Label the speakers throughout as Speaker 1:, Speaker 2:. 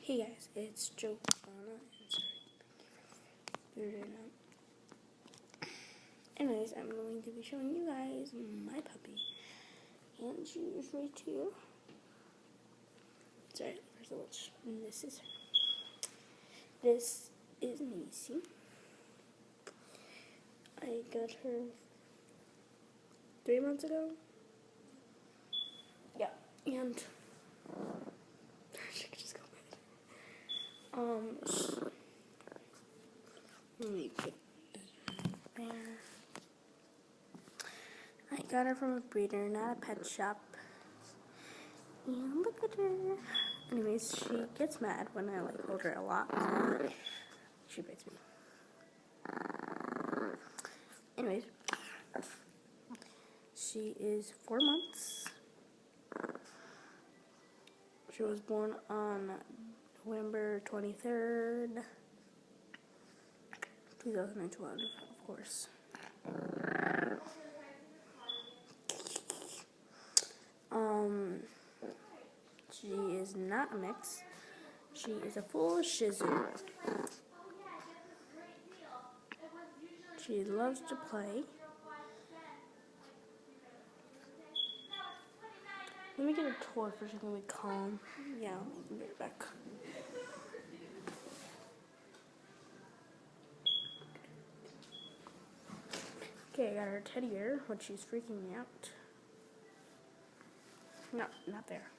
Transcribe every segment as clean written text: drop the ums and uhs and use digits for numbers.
Speaker 1: Hey guys, it's Joe Anna, and sorry, anyways, I'm going to be showing you guys my puppy, and she is right here. Sorry, first of all, this is her. This is Macy. I got her 3 months ago. Yeah, and she could just go mad. Let me put this there. I got her from a breeder, not a pet shop. And look at her. Anyways, she gets mad when I hold her a lot. She bites me. Anyways, she is 4 months. She was born on November 23rd, 2012, of course. She is not a mix. She is a full Shih Tzu. She loves to play. Let me get a tour for she can be calm. Yeah, I'll be right back. Okay, I got her teddy bear, but she's freaking me out. No, not there.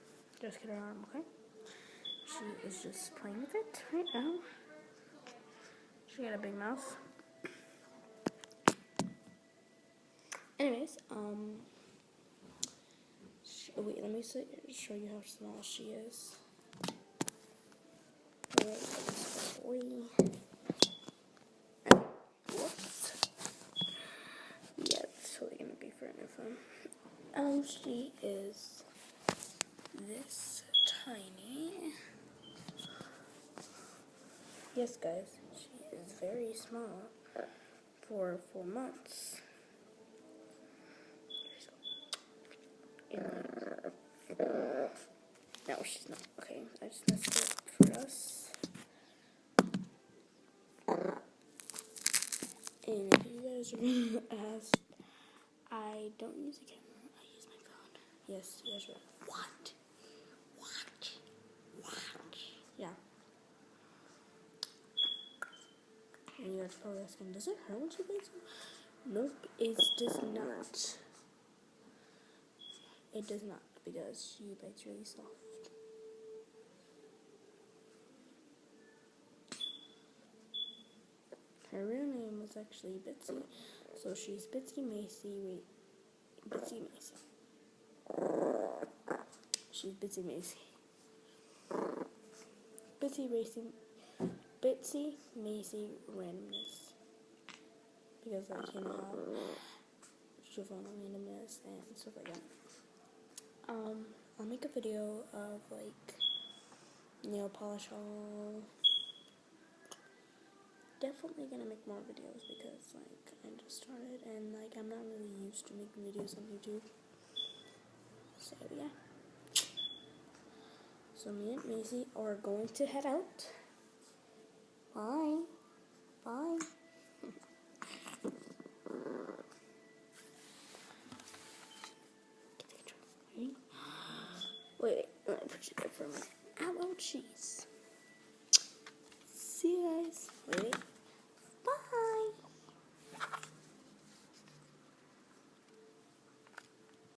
Speaker 1: Just get her arm, okay? She is just playing with it right now. She got a big mouth. Anyways, wait, let me show you how small she is. Whoops. Yeah, it's totally gonna be for a new phone. She is this tiny. Yes, guys, she is very small for 4 months. No, she's not. Okay, I just messed it up for us. And if you guys are going to ask, I don't use a camera. I use my phone. Yes, you guys are like, what? Yeah. And you guys are probably asking, does it hurt when she bites you? Nope, it does not. It does not, because she bites really soft. Her real name was actually Bitsy, so she's Bitsy Macy. Bitsy Macy. She's Bitsy Macy. Bitsy Macy randomness. Because she'll find randomness and stuff like that. I'll make a video of nail polish haul. Definitely gonna make more videos because I just started and I'm not really used to making videos on YouTube. So yeah. So me and Macy are going to head out. Bye. Bye. Wait, let me put you there for a minute. Ouchies. See you guys. Wait.